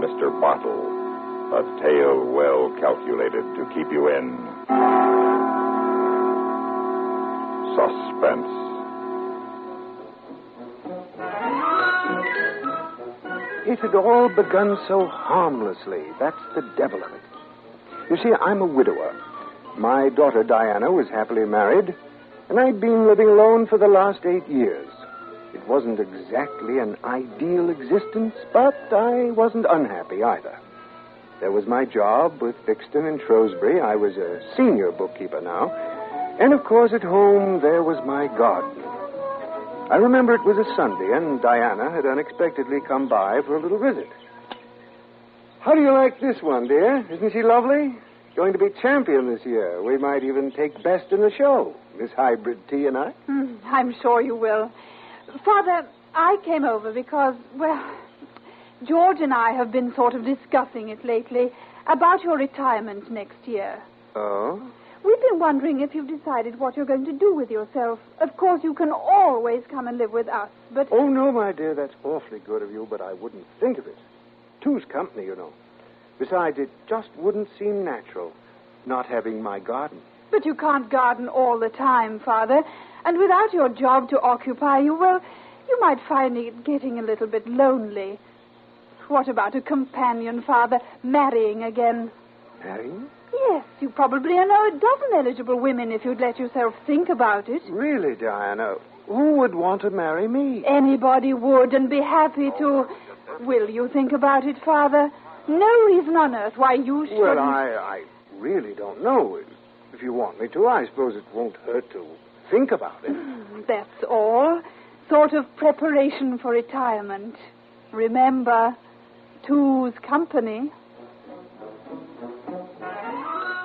Mr. Bottle. A tale well calculated to keep you in suspense. It had all begun so harmlessly. That's the devil of it. You see, I'm a widower. My daughter Diana was happily married, and I'd been living alone for the last 8 years. It wasn't exactly an ideal existence, but I wasn't unhappy either. There was my job with Fixton and Shrewsbury. I was a senior bookkeeper now. And, of course, at home, there was my garden. I remember it was a Sunday, and Diana had unexpectedly come by for a little visit. How do you like this one, dear? Isn't she lovely? Going to be champion this year. We might even take best in the show, Miss Hybrid Tea and I. I'm sure you will. Father, I came over because, well, George and I have been sort of discussing it lately about your retirement next year. Oh? We've been wondering if you've decided what you're going to do with yourself. Of course, you can always come and live with us, but... Oh, no, my dear, that's awfully good of you, but I wouldn't think of it. Two's company, you know. Besides, it just wouldn't seem natural, not having my garden. But you can't garden all the time, Father. And without your job to occupy you, well, you might find it getting a little bit lonely. What about a companion, Father, marrying again? Marrying? Yes, you probably know a dozen eligible women if you'd let yourself think about it. Really, Diana? Who would want to marry me? Anybody would and be happy to. Will you think about it, Father? No reason on earth why you shouldn't. Well, I really don't know. If you want me to, I suppose it won't hurt to think about it. That's all. Sort of preparation for retirement. Remember, two's company.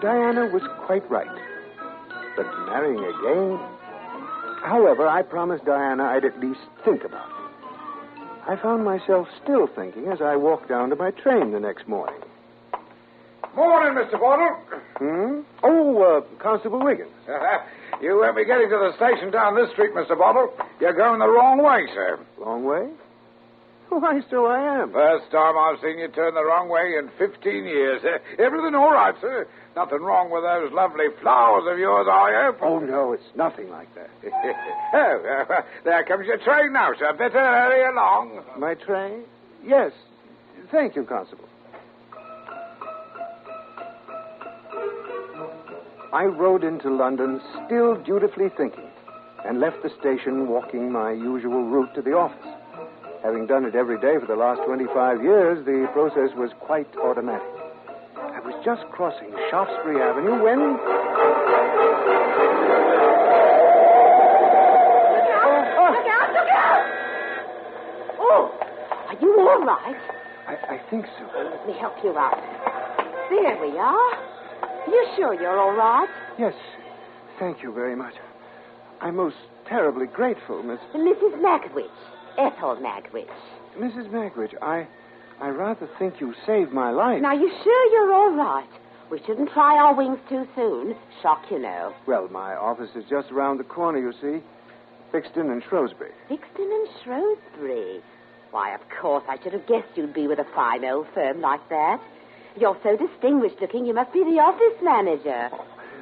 Diana was quite right. But marrying again... However, I promised Diana I'd at least think about it. I found myself still thinking as I walked down to my train the next morning. Morning, Mr. Bottle. Oh, Constable Wiggins. You won't be getting to the station down this street, Mr. Bottle. You're going the wrong way, sir. Wrong way? Why, so I am. First time I've seen you turn the wrong way in 15 years. Everything all right, sir? Nothing wrong with those lovely flowers of yours, I hope? Oh, no, it's nothing like that. There comes your train now, sir. Better hurry along. My train? Yes. Thank you, Constable. I rode into London, still dutifully thinking, and left the station walking my usual route to the office. Having done it every day for the last 25 years, the process was quite automatic. I was just crossing Shaftesbury Avenue when... Look out! Oh, are you all right? I think so. Let me help you out. There we are. You sure you're all right? Yes. Thank you very much. I'm most terribly grateful, Miss... Mrs. Magwitch. Ethel Magwitch. Mrs. Magwitch, I rather think you saved my life. Now, you sure you're all right? We shouldn't try our wings too soon. Shock, you know. Well, my office is just around the corner, you see. Fixton and Shrewsbury. Fixton and Shrewsbury? Why, of course, I should have guessed you'd be with a fine old firm like that. You're so distinguished looking, you must be the office manager.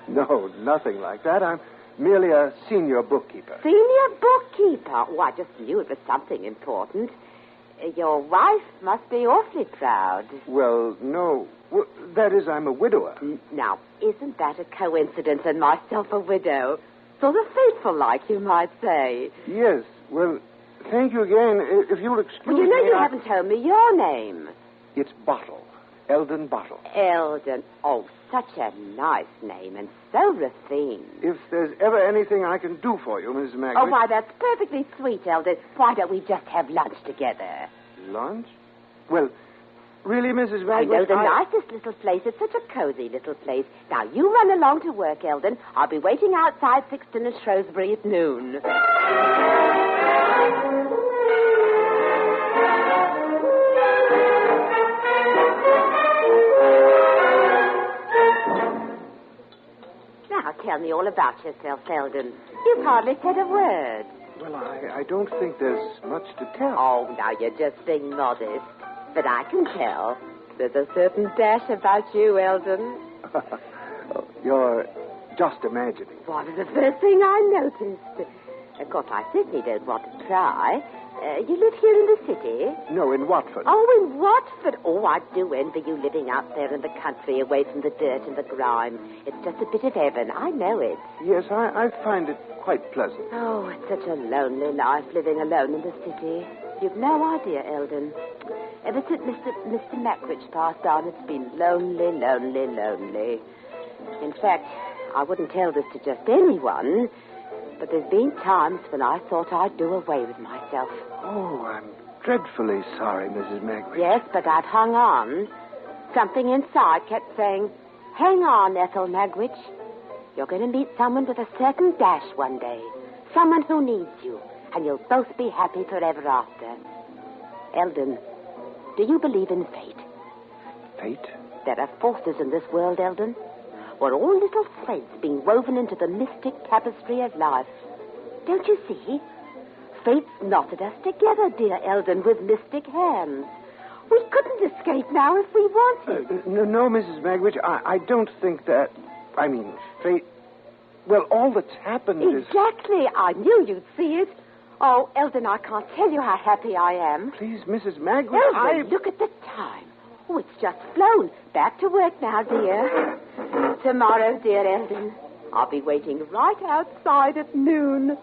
No, nothing like that. I'm merely a senior bookkeeper. Senior bookkeeper? Oh, I just knew it was something important. Your wife must be awfully proud. Well, no. Well, that is, I'm a widower. Now, isn't that a coincidence and myself a widow? Sort of fateful-like, you might say. Yes. Well, thank you again. If you'll excuse me... Well, you know you haven't told me your name. It's Bottle. Eldon Bottle. Eldon. Oh, such a nice name and so refined. If there's ever anything I can do for you, Mrs. Magwitch... Oh, why, that's perfectly sweet, Eldon. Why don't we just have lunch together? Lunch? Well, really, Mrs. Magwitch... I know the nicest little place. It's such a cozy little place. Now, you run along to work, Eldon. I'll be waiting outside Fixton and Shrewsbury at noon. Tell me all about yourself, Eldon. You've hardly said a word. Well, I don't think there's much to tell. Oh, now you're just being modest. But I can tell. There's a certain dash about you, Eldon. You're just imagining. What was the first thing I noticed? Of course, I certainly don't want to try. You live here in the city? No, in Watford. Oh, in Watford. Oh, I do envy you living out there in the country, away from the dirt and the grime. It's just a bit of heaven. I know it. Yes, I find it quite pleasant. Oh, it's such a lonely life living alone in the city. You've no idea, Eldon. Ever since Mr. Mackridge passed on, it's been lonely, lonely, lonely. In fact, I wouldn't tell this to just anyone, but there's been times when I thought I'd do away with myself. Oh, I'm dreadfully sorry, Mrs. Mackridge. Yes, but I've hung on. Something inside kept saying, hang on, Ethel Mackridge. You're going to meet someone with a certain dash one day. Someone who needs you, and you'll both be happy forever after. Eldon, do you believe in fate? Fate? There are forces in this world, Eldon. We're all little threads being woven into the mystic tapestry of life. Don't you see? Fate's knotted us together, dear Eldon, with mystic hands. We couldn't escape now if we wanted. No, Mrs. Mackridge, I don't think that... I mean, fate... Well, all that's happened is... Exactly. I knew you'd see it. Oh, Eldon, I can't tell you how happy I am. Please, Mrs. Mackridge, Eldon, look at the time. Oh, it's just flown. Back to work now, dear. Tomorrow, dear Eldon, I'll be waiting right outside at noon.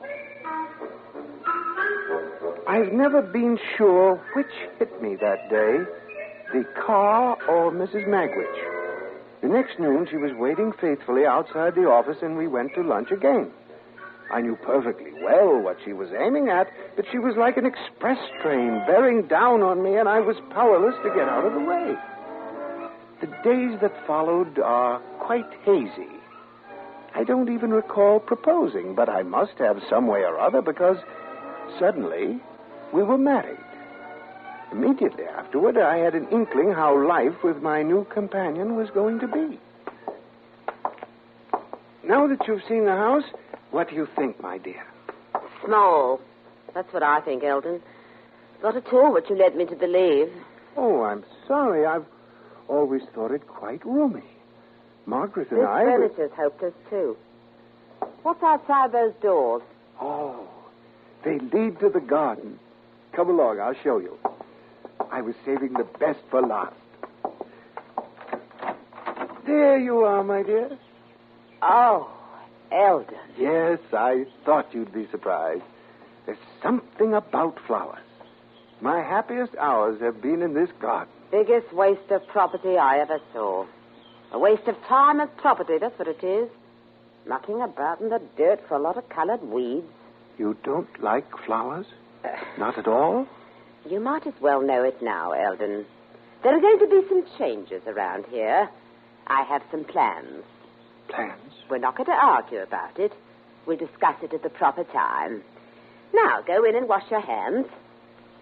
I've never been sure which hit me that day, the car or Mrs. Mackridge. The next noon, she was waiting faithfully outside the office, and we went to lunch again. I knew perfectly well what she was aiming at, but she was like an express train bearing down on me, and I was powerless to get out of the way. The days that followed are quite hazy. I don't even recall proposing, but I must have some way or other, because suddenly we were married. Immediately afterward, I had an inkling how life with my new companion was going to be. Now that you've seen the house, what do you think, my dear? Small. That's what I think, Eldon. Not at all what you led me to believe. Oh, I'm sorry. I've always thought it quite roomy. Margaret and This I... furniture's hopeless, too. What's outside those doors? Oh, they lead to the garden. Come along, I'll show you. I was saving the best for last. There you are, my dear. Oh, Eldon. Yes, I thought you'd be surprised. There's something about flowers. My happiest hours have been in this garden. Biggest waste of property I ever saw. A waste of time and property, that's what it is. Mucking about in the dirt for a lot of colored weeds. You don't like flowers? Not at all? You might as well know it now, Eldon. There are going to be some changes around here. I have some plans. Plans? We're not going to argue about it. We'll discuss it at the proper time. Now, go in and wash your hands.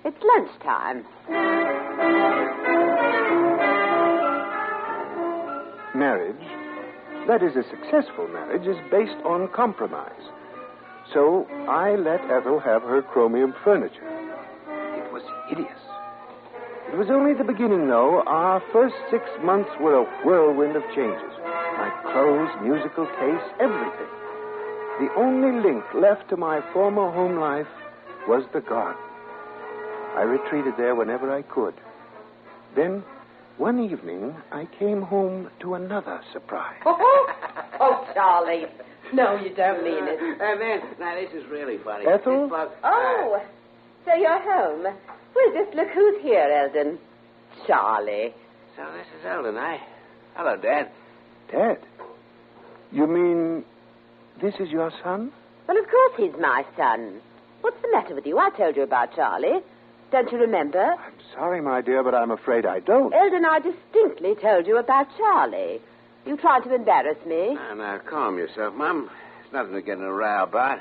It's lunchtime. Marriage, that is a successful marriage, is based on compromise. So I let Ethel have her chromium furniture. It was hideous. It was only the beginning, though. Our first 6 months were a whirlwind of changes. My clothes, musical tastes, everything. The only link left to my former home life was the garden. I retreated there whenever I could. Then, one evening, I came home to another surprise. Oh, Charlie. No, you don't mean it. Now, this is really funny. Ethel? Oh, so you're home. Well, just look who's here, Eldon. Charlie. So this is Eldon, eh? Hello, Dad. Dad? You mean this is your son? Well, of course he's my son. What's the matter with you? I told you about Charlie. Don't you remember? I'm sorry, my dear, but I'm afraid I don't. Eldon, I distinctly told you about Charlie. You tried to embarrass me. Now, calm yourself, Mum. It's nothing to get in a row about.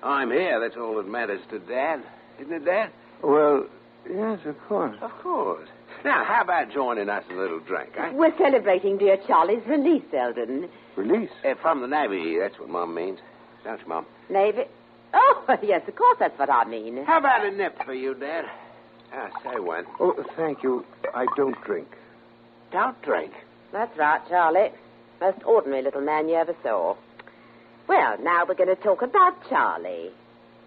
I'm here. That's all that matters to Dad. Isn't it, Dad? Well, yes, of course. Of course. Now, how about joining us in a little drink, eh? We're celebrating dear Charlie's release, Eldon. Release? From the Navy, that's what Mum means. Don't you, Mum? Navy? Oh, yes, of course that's what I mean. How about a nip for you, Dad? Say when. Oh, thank you. I don't drink. Don't drink. That's right, Charlie. Most ordinary little man you ever saw. Well, now we're going to talk about Charlie.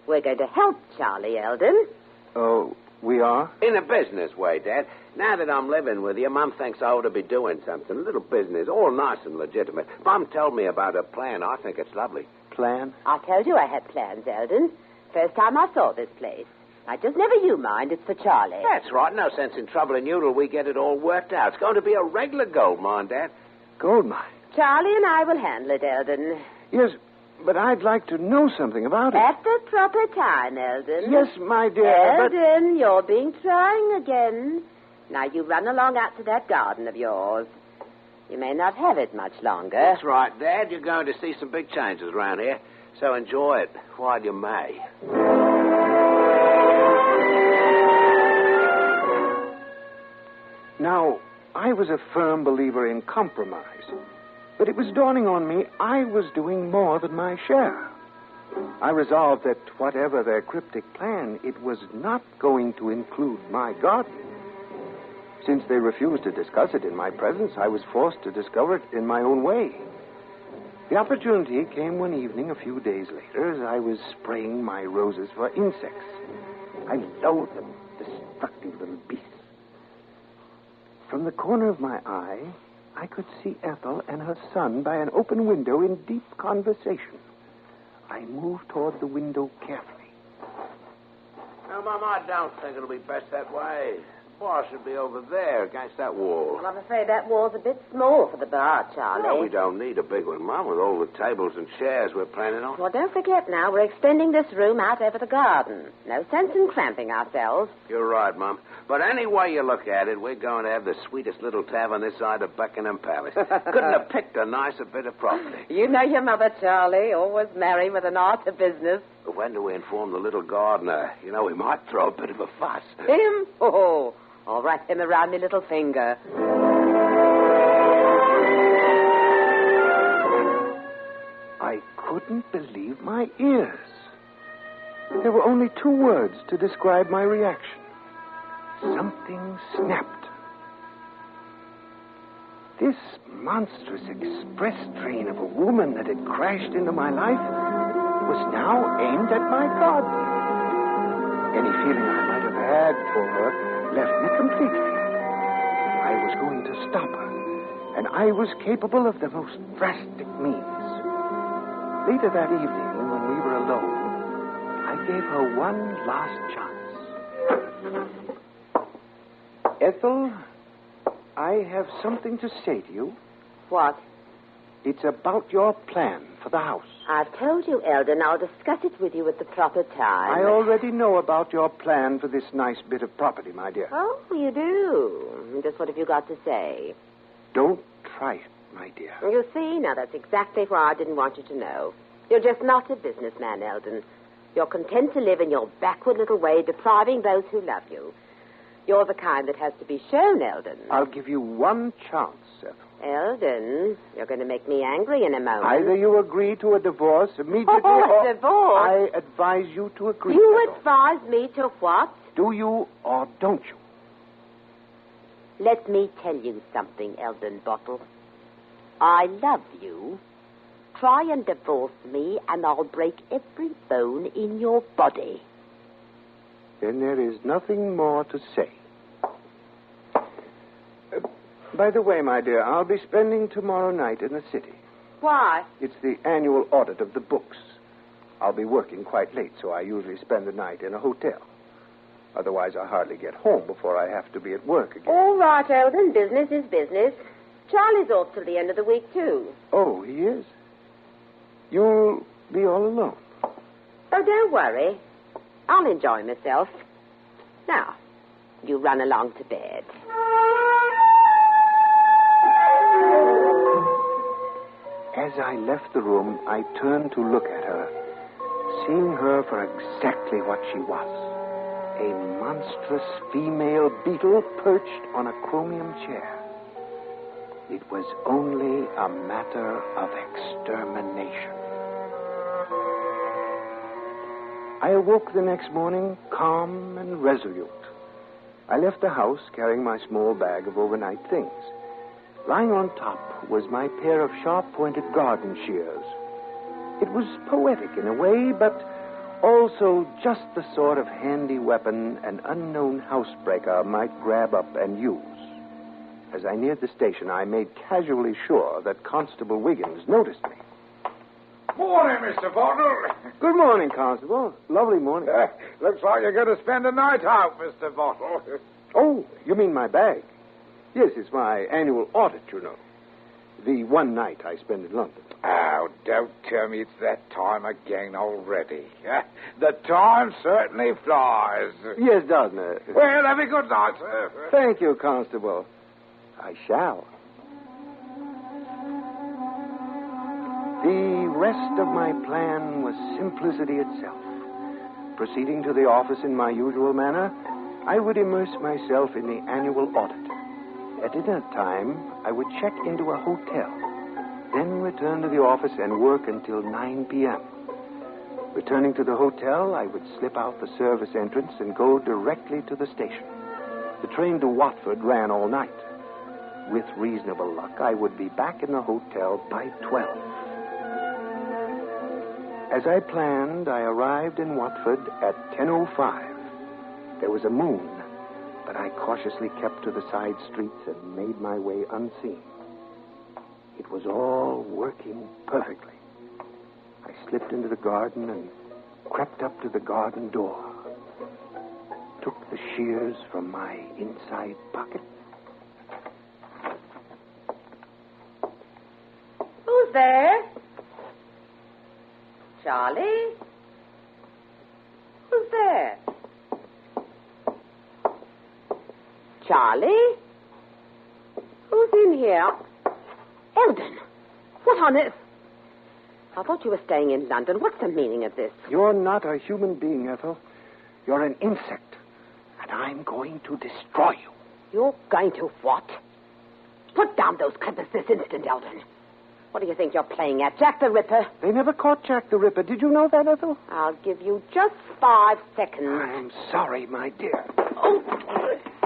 We're going to help Charlie, Eldon. Oh, we are? In a business way, Dad. Now that I'm living with you, Mum thinks I ought to be doing something. A little business, all nice and legitimate. Mum told me about a plan. I think it's lovely. Plan? I told you I had plans, Eldon. First time I saw this place. I just never you mind. It's for Charlie. That's right. No sense in troubling you till we get it all worked out. It's going to be a regular gold mine, Dad. Gold mine? Charlie and I will handle it, Eldon. Yes, but I'd like to know something about it. At the proper time, Eldon. Yes, my dear, Eldon, you're being trying again. Now, you run along out to that garden of yours. You may not have it much longer. That's right, Dad. You're going to see some big changes around here. So enjoy it while you may. Now, I was a firm believer in compromise. But it was dawning on me I was doing more than my share. I resolved that whatever their cryptic plan, it was not going to include my garden. Since they refused to discuss it in my presence, I was forced to discover it in my own way. The opportunity came one evening a few days later as I was spraying my roses for insects. I loathe them, destructive little beasts. From the corner of my eye, I could see Ethel and her son by an open window in deep conversation. I moved toward the window carefully. No, Mum, I don't think it'll be best that way. The bar should be over there against that wall. Well, I'm afraid that wall's a bit small for the bar, Charlie. No, we don't need a big one, Mum, with all the tables and chairs we're planning on. Well, don't forget now, we're extending this room out over the garden. No sense in cramping ourselves. You're right, Mum. But any way you look at it, we're going to have the sweetest little tavern this side of Buckingham Palace. Couldn't have picked a nicer bit of property. You know your mother, Charlie, always merry with an art of business. But when do we inform the little gardener? You know, he might throw a bit of a fuss. Him? Oh, I'll wrap him around my little finger. I couldn't believe my ears. There were only 2 words to describe my reaction. Something snapped. This monstrous express train of a woman that had crashed into my life was now aimed at my garden. Any feeling I might have had for her left me completely. I was going to stop her, and I was capable of the most drastic means. Later that evening, when we were alone, I gave her one last chance. Ethel, I have something to say to you. What? It's about your plan for the house. I've told you, Eldon. I'll discuss it with you at the proper time. I already know about your plan for this nice bit of property, my dear. Oh, you do? Just what have you got to say? Don't try it, my dear. You see, now that's exactly why I didn't want you to know. You're just not a businessman, Eldon. You're content to live in your backward little way, depriving those who love you. You're the kind that has to be shown, Eldon. I'll give you one chance, Ethel. Eldon, you're going to make me angry in a moment. Either you agree to a divorce immediately or... Divorce? I advise you to agree. You advise me to what? Do you or don't you? Let me tell you something, Eldon Bottle. I love you. Try and divorce me, and I'll break every bone in your body. Then there is nothing more to say. By the way, my dear, I'll be spending tomorrow night in the city. Why? It's the annual audit of the books. I'll be working quite late, so I usually spend the night in a hotel. Otherwise, I hardly get home before I have to be at work again. All right, Eldon. Business is business. Charlie's off till the end of the week, too. Oh, he is? You'll be all alone? Oh, don't worry. I'll enjoy myself. Now, you run along to bed. As I left the room, I turned to look at her, seeing her for exactly what she was. A monstrous female beetle perched on a chromium chair. It was only a matter of extermination. I awoke the next morning calm and resolute. I left the house carrying my small bag of overnight things. Lying on top was my pair of sharp-pointed garden shears. It was poetic in a way, but also just the sort of handy weapon an unknown housebreaker might grab up and use. As I neared the station, I made casually sure that Constable Wiggins noticed me. Morning, Mr. Bottle. Good morning, Constable. Lovely morning. Looks like you're going to spend a night out, Mr. Bottle. Oh, you mean my bag? Yes, it's my annual audit, you know. The one night I spend in London. Oh, don't tell me it's that time again already. The time certainly flies. Yes, doesn't it? Well, have a good night, sir. Thank you, Constable. I shall. The rest of my plan was simplicity itself. Proceeding to the office in my usual manner, I would immerse myself in the annual audit. At dinner time, I would check into a hotel, then return to the office and work until 9 p.m. Returning to the hotel, I would slip out the service entrance and go directly to the station. The train to Watford ran all night. With reasonable luck, I would be back in the hotel by 12. As I planned, I arrived in Watford at 10:05. There was a moon, but I cautiously kept to the side streets and made my way unseen. It was all working perfectly. I slipped into the garden and crept up to the garden door. Took the shears from my inside pocket. Who's there? Charlie? Who's there? Charlie? Who's in here? Eldon! What on earth? I thought you were staying in London. What's the meaning of this? You're not a human being, Ethel. You're an insect. And I'm going to destroy you. You're going to what? Put down those clippers this instant, Eldon. What do you think you're playing at, Jack the Ripper? They never caught Jack the Ripper. Did you know that, Ethel? I'll give you just 5 seconds. I'm sorry, my dear. Oh,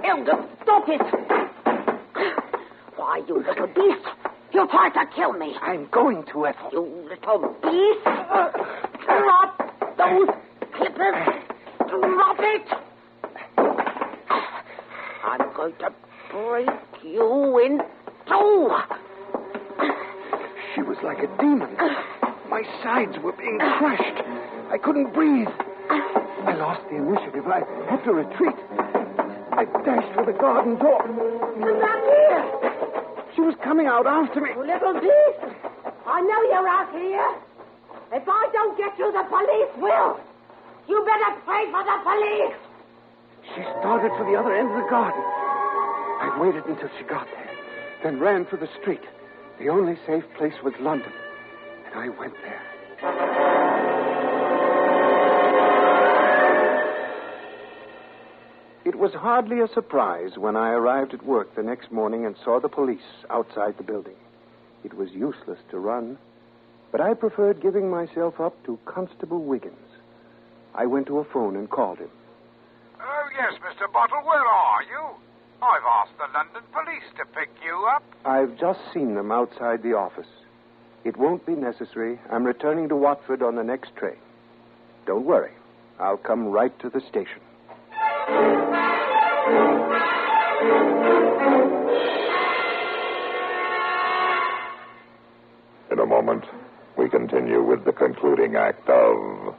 Eldon, stop it. Why, you little beast. You tried to kill me. I'm going to, Ethel. You little beast. Drop those clippers. Drop it. I'm going to break you in 2. She was like a demon. My sides were being crushed. I couldn't breathe. I lost the initiative. I had to retreat. I dashed for the garden door. Come back here. She was coming out after me. You little beast. I know you're out here. If I don't get you, the police will. You better pray for the police. She started for the other end of the garden. I waited until she got there, then ran for the street. The only safe place was London, and I went there. It was hardly a surprise when I arrived at work the next morning and saw the police outside the building. It was useless to run, but I preferred giving myself up to Constable Wiggins. I went to a phone and called him. Oh, yes, Mr. Bottle, where are you? I've asked the London police to pick you up. I've just seen them outside the office. It won't be necessary. I'm returning to Watford on the next train. Don't worry. I'll come right to the station. In a moment, we continue with the concluding act of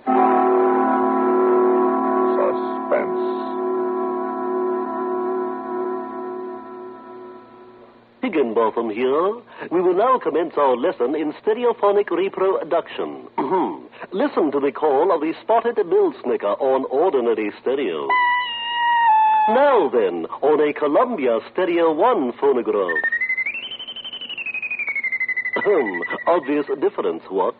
Suspense. Higginbotham here. We will now commence our lesson in stereophonic reproduction. Listen to the call of the spotted millsnicker on ordinary stereo. Now then, on a Columbia Stereo 1 phonograph. Obvious difference, what?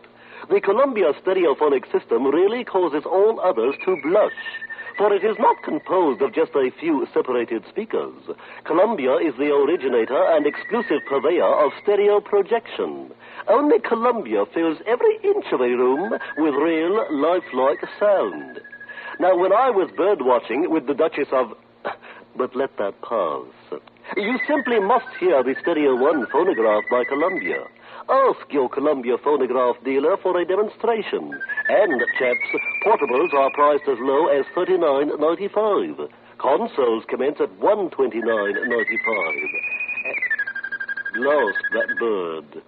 The Columbia stereophonic system really causes all others to blush. For it is not composed of just a few separated speakers. Columbia is the originator and exclusive purveyor of stereo projection. Only Columbia fills every inch of a room with real, lifelike sound. Now, when I was bird watching with the Duchess of But let that pass. You simply must hear the Stereo 1 phonograph by Columbia. Ask your Columbia phonograph dealer for a demonstration. And, chaps, portables are priced as low as $39.95. Consoles commence at $129.95. Lost that bird.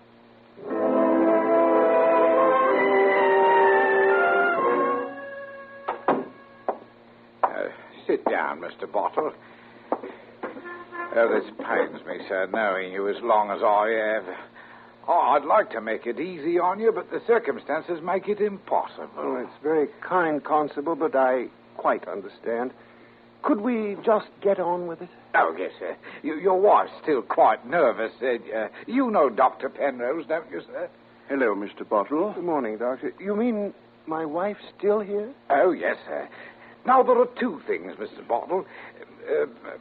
Sit down, Mr. Bottle. Oh, this pains me, sir, knowing you as long as I have. Oh, I'd like to make it easy on you, but the circumstances make it impossible. Oh, it's very kind, Constable, but I quite understand. Could we just get on with it? Oh, yes, sir. Your wife's still quite nervous. You know Dr. Penrose, don't you, sir? Hello, Mr. Bottle. Good morning, Doctor. You mean my wife's still here? Oh, yes, sir. Now, there are two things, Mr. Bottle.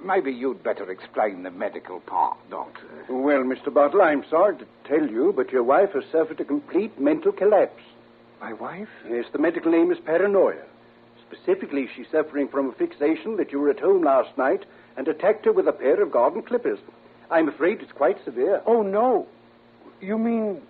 Maybe you'd better explain the medical part, Doctor. Well, Mr. Bottle, I'm sorry to tell you, but your wife has suffered a complete mental collapse. My wife? Yes, the medical name is paranoia. Specifically, she's suffering from a fixation that you were at home last night and attacked her with a pair of garden clippers. I'm afraid it's quite severe. Oh, no. You mean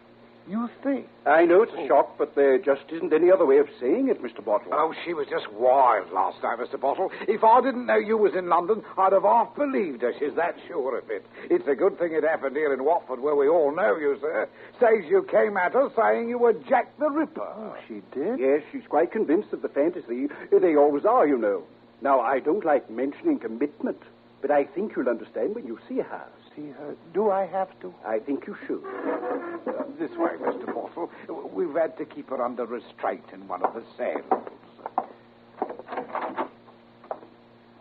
you think? I know it's a shock, but there just isn't any other way of saying it, Mr. Bottle. Oh, she was just wild last night, Mr. Bottle. If I didn't know you was in London, I'd have half believed her. She's that sure of it. It's a good thing it happened here in Watford, where we all know you, sir. Says you came at her saying you were Jack the Ripper. Oh, she did? Yes, she's quite convinced of the fantasy. They always are, you know. Now, I don't like mentioning commitment, but I think you'll understand when you see her. See her? Do I have to? I think you should. This way, Mr. Bottle. We've had to keep her under restraint in one of the cells.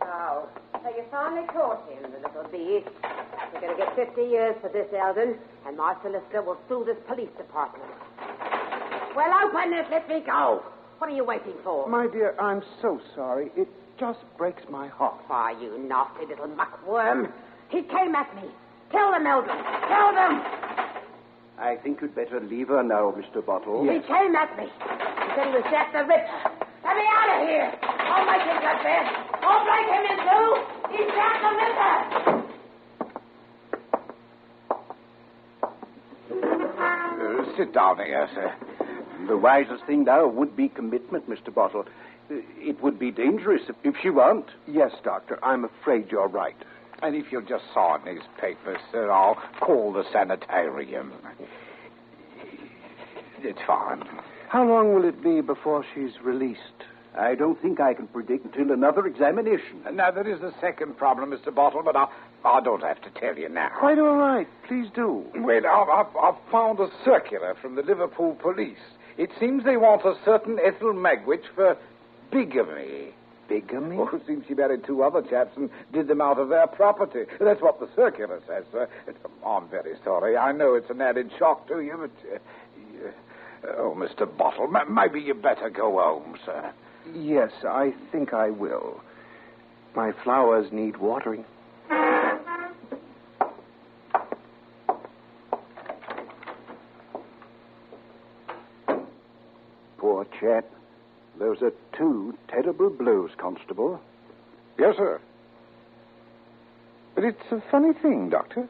Oh, so you finally caught him, the little beast. You're going to get 50 years for this, Eldon, and my solicitor will sue this police department. Well, open it. Let me go. What are you waiting for? My dear, I'm so sorry. It just breaks my heart. Why, you nasty little muckworm. He came at me. Kill them, Eldon. Kill them. I think you'd better leave her now, Mr. Bottle. He came at me. He said he was Jack the Ripper. Let me out of here. I'll make him confess. I'll break him in two. He's Jack the Ripper. Sit down here, sir. The wisest thing now would be commitment, Mr. Bottle. It would be dangerous if she weren't. Yes, Doctor, I'm afraid you're right. And if you'll just sign these papers, sir, I'll call the sanitarium. It's fine. How long will it be before she's released? I don't think I can predict until another examination. Now, there is a second problem, Mr. Bottle, but I don't have to tell you now. Quite all right. Please do. Well, I've found a circular from the Liverpool police. It seems they want a certain Ethel Magwitch for bigamy. Bigamy? Oh, it seems she married two other chaps and did them out of their property. That's what the circular says, sir. I'm very sorry. I know it's an added shock to you, but... oh, Mr. Bottle, maybe you better go home, sir. Yes, I think I will. My flowers need watering. Poor chap. Those are two terrible blows, Constable. Yes, sir. But it's a funny thing, Doctor.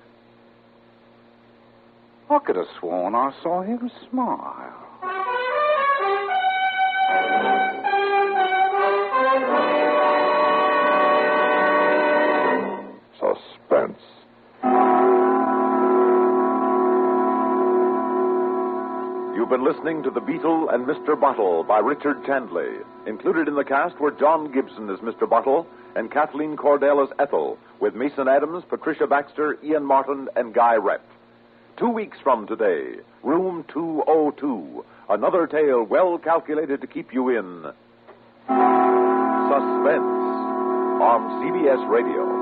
I could have sworn I saw him smile. Suspense. You've been listening to The Beetle and Mr. Bottle by Richard Chandley. Included in the cast were John Gibson as Mr. Bottle and Kathleen Cordell as Ethel, with Mason Adams, Patricia Baxter, Ian Martin, and Guy Rett. 2 weeks from today, Room 202, another tale well calculated to keep you in suspense on CBS Radio.